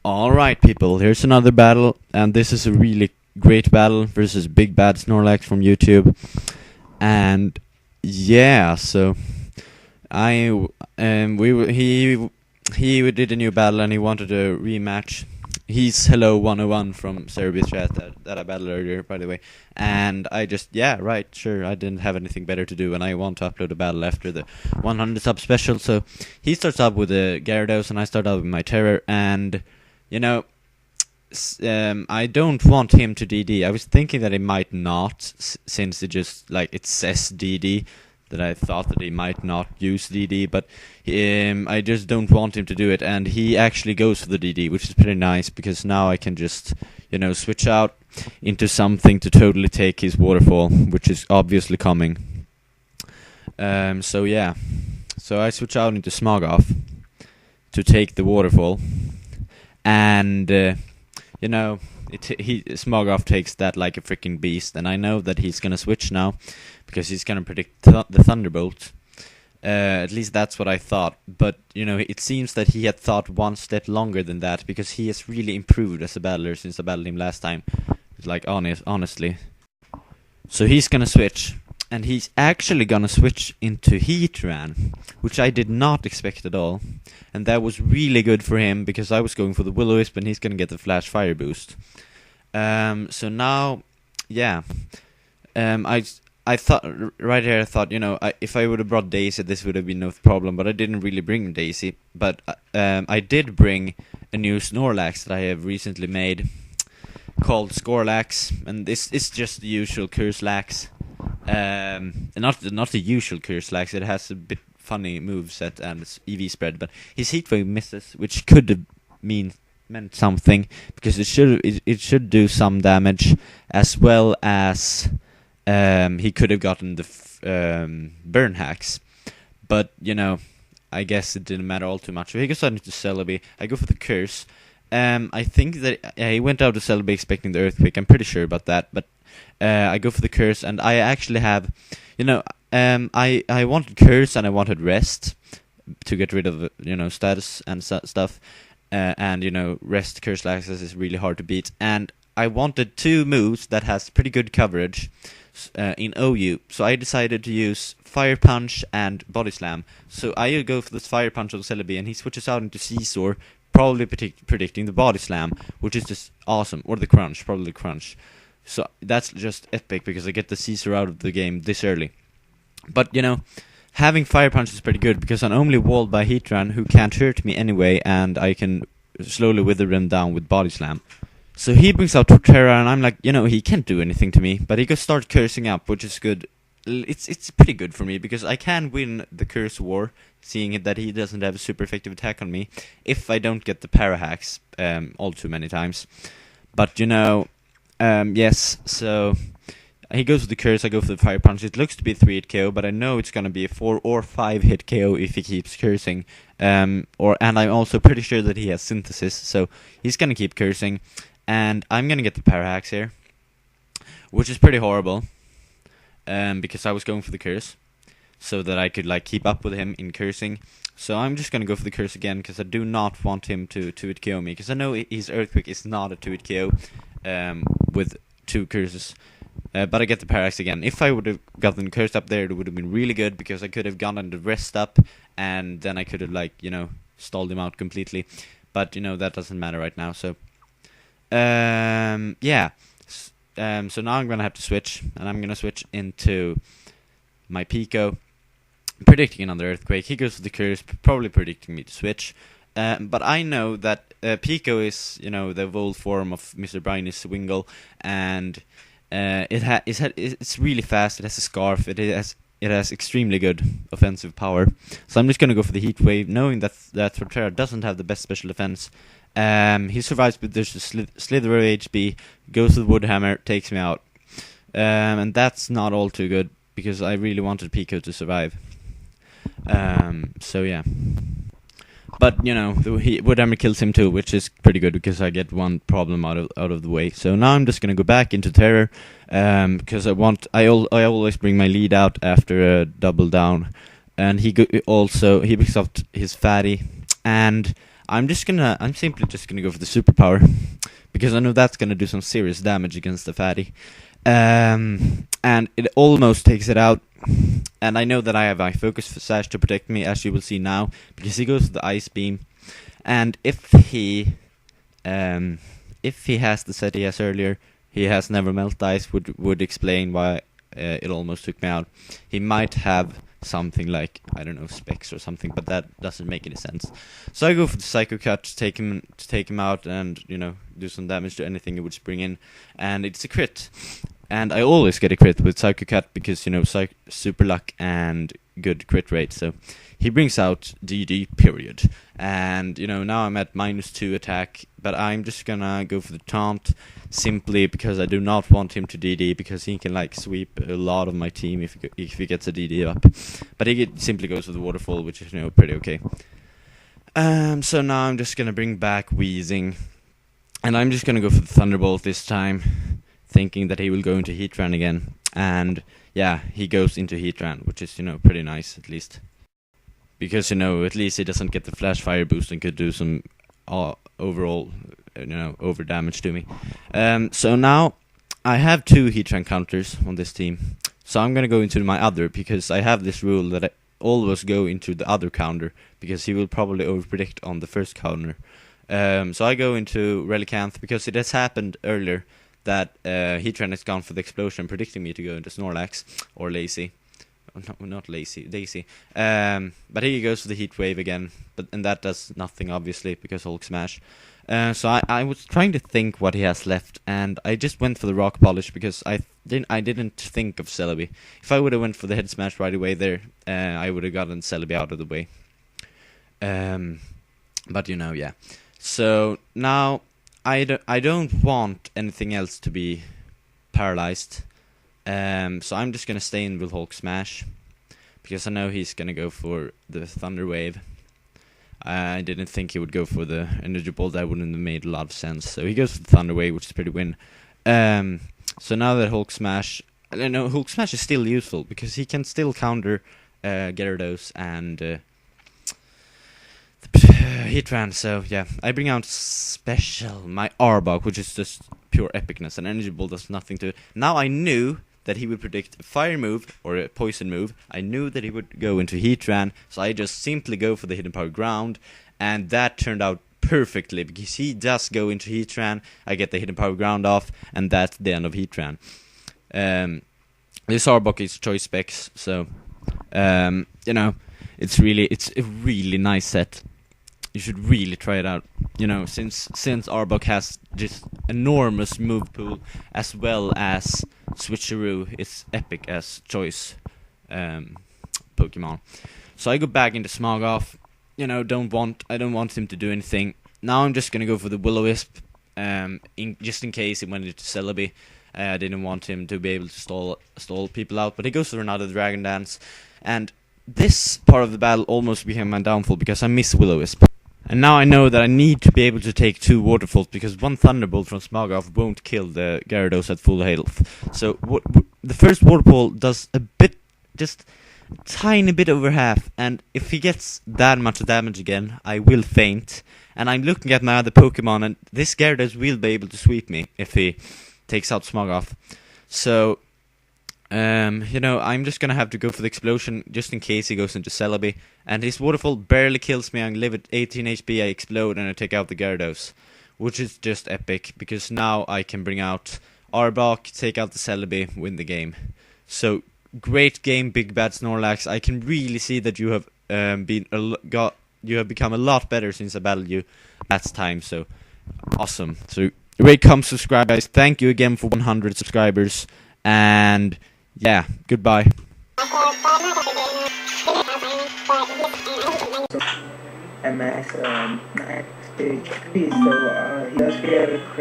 Alright, people, here's another battle, and this is a really great battle versus bigbadSNORLAX from YouTube. And yeah, so he did a new battle and he wanted a rematch. He's Hello 101 from Serbia chat that I battled earlier, by the way. And I just, yeah, right, sure, I didn't have anything better to do, and I want to upload a battle after the 100 sub special. So he starts up with the Gyarados, and I start out with my Terror, and you know, I don't want him to DD. I was thinking that he might not, since it just, like, it says DD, that I thought that he might not use DD, but I just don't want him to do it, and he actually goes for the DD, which is pretty nice, because now I can just, switch out into something to totally take his waterfall, which is obviously coming. So yeah, so I switch out into Smogoff to take the waterfall. And, Smogoff takes that like a freaking beast, and I know that he's gonna switch now, because he's gonna predict the Thunderbolt. At least that's what I thought, but, it seems that he had thought one step longer than that, because he has really improved as a battler since I battled him last time. Like, honestly. So he's gonna switch. And he's actually gonna switch into Heatran, which I did not expect at all. And that was really good for him, because I was going for the Will-O-Wisp, and he's gonna get the Flash Fire boost. So now, yeah. I thought, right here, I thought, if I would have brought Daisy, this would have been no problem, but I didn't really bring Daisy. But I did bring a new Snorlax that I have recently made, called Scorlax, and this is just the usual Curselax. Not the usual Curselax. It has a bit funny moveset and it's EV spread, but his Heat Wave misses, which could have meant something, because it should do some damage, as well as he could have gotten the burn hacks, but I guess it didn't matter all too much. So he goes into Celebi. I go for the Curse. I think that he went out to Celebi expecting the Earthquake. I'm pretty sure about that, but I go for the Curse, and I actually have, I wanted Curse and I wanted Rest to get rid of, status and stuff, and, Rest Curselax is really hard to beat, and I wanted two moves that has pretty good coverage in OU, so I decided to use Fire Punch and Body Slam. So I go for this Fire Punch on Celebi, and he switches out into Scizor, probably predicting the Body Slam, which is just awesome, or the Crunch, probably the Crunch. So that's just epic, because I get the Scizor out of the game this early. But, having Fire Punch is pretty good, because I'm only walled by Heatran, who can't hurt me anyway, and I can slowly wither him down with Body Slam. So he brings out Torterra, and I'm like, he can't do anything to me, but he could start cursing up, which is good. It's pretty good for me, because I can win the Curse War, seeing that he doesn't have a super effective attack on me, if I don't get the Parahacks all too many times. But, yes, so he goes with the Curse, I go for the Fire Punch. It looks to be a 3-hit KO, but I know it's going to be a 4 or 5-hit KO if he keeps cursing. And I'm also pretty sure that he has Synthesis, so he's going to keep cursing. And I'm going to get the Parahacks here, which is pretty horrible, because I was going for the Curse, so that I could keep up with him in cursing. So I'm just going to go for the Curse again, because I do not want him to 2-hit KO me, because I know his Earthquake is not a 2-hit KO with 2 curses. But I get the Parax again. If I would have gotten Cursed up there, it would have been really good, because I could have gotten the Rest up, and then I could have, stalled him out completely. But, that doesn't matter right now, so yeah. So now I'm going to have to switch, and I'm going to switch into my Pico, predicting another Earthquake. He goes for the Curse, probably predicting me to switch. But I know that Pico is, the evolved form of Mr. Briny's Wingull, and it's really fast. It has a Scarf. It has extremely good offensive power. So I'm just going to go for the Heat Wave, knowing that Torterra doesn't have the best special defense. He survives, but there's a slither of HP, goes to the Wood Hammer, takes me out. And that's not all too good, because I really wanted Pico to survive. So yeah. But, the Wood Hammer kills him too, which is pretty good, because I get one problem out of the way. So now I'm just going to go back into Terror, because I always bring my lead out after a double down. And he picks up his Fatty, and I'm simply just gonna go for the superpower, because I know that's gonna do some serious damage against the fatty. And it almost takes it out. And I know that I have my focus sash to protect me, as you will see now, because he goes for the ice beam. And if he has the set he has earlier, he has never melt ice, would explain why it almost took me out. He might have something like, I don't know, specs or something, but that doesn't make any sense. So I go for the Psycho Cut to take him out and, you know, do some damage to anything he would spring in, and it's a crit. And I always get a crit with Psycho Cut because, you know, super luck and good crit rate. So he brings out DD period. And, you know, now I'm at -2 attack, but I'm just gonna go for the taunt simply because I do not want him to DD, because he can, like, sweep a lot of my team if he gets a DD up. But he simply goes for the waterfall, which is, you know, pretty okay. So now I'm just gonna bring back Wheezing, and I'm just gonna go for the Thunderbolt this time, thinking that he will go into Heatran again. And yeah, he goes into Heatran, which is, you know, pretty nice, at least. Because, you know, at least he doesn't get the Flash Fire boost and could do some overall, you know, over damage to me. So now I have 2 Heatran counters on this team. So I'm gonna go into my other, because I have this rule that I always go into the other counter, because he will probably overpredict on the first counter. So I go into Relicanth, because it has happened earlier that Heatran has gone for the explosion, predicting me to go into Snorlax or Lazy. No, not Lazy, Daisy. But here he goes for the Heat Wave again, and that does nothing, obviously, because Hulk Smash. So I was trying to think what he has left, and I just went for the Rock Polish because I didn't think of Celebi. If I would have went for the Head Smash right away there, I would have gotten Celebi out of the way. But, you know, yeah. So now I don't want anything else to be paralyzed. So I'm just gonna stay in with Hulk Smash, because I know he's gonna go for the Thunder Wave. I didn't think he would go for the Energy Ball. That wouldn't have made a lot of sense. So he goes for the Thunder Wave, which is pretty win. So now that Hulk Smash, I don't know, Hulk Smash is still useful because he can still counter Gyarados and Heatran. So yeah, I bring out special my Arbok, which is just pure epicness, and Energy Ball does nothing to it. Now I knew that he would predict a fire move or a poison move. I knew that he would go into Heatran, so I just simply go for the Hidden Power Ground, and that turned out perfectly, because he does go into Heatran, I get the Hidden Power Ground off, and that's the end of Heatran. This Arbok is choice specs, so you know, it's a really nice set. You should really try it out. You know, since Arbok has just enormous move pool as well as Switcheroo, it's epic as choice Pokemon. So I go back into Smogoth. You know, I don't want him to do anything. Now I'm just gonna go for the Will-O-Wisp, just in case he went into Celebi. I didn't want him to be able to stall people out, but he goes for another Dragon Dance, and this part of the battle almost became my downfall because I miss Will-O-Wisp. And now I know that I need to be able to take 2 Waterfalls, because 1 Thunderbolt from Smogoth won't kill the Gyarados at full health. So the first Waterfall does a bit, just a tiny bit over half, and if he gets that much damage again, I will faint. And I'm looking at my other Pokemon, and this Gyarados will be able to sweep me if he takes out Smogoth. So you know, I'm just gonna have to go for the explosion just in case he goes into Celebi. And his Waterfall barely kills me. I live at 18 HP, I explode, and I take out the Gyarados, which is just epic, because now I can bring out Arbok, take out the Celebi, win the game. So great game, Big Bad Snorlax. I can really see that you have become a lot better since I battled you last time. So awesome. So rate, comment, subscribe, guys. Thank you again for 100 subscribers, and yeah, goodbye. MS, stage 3, so he does get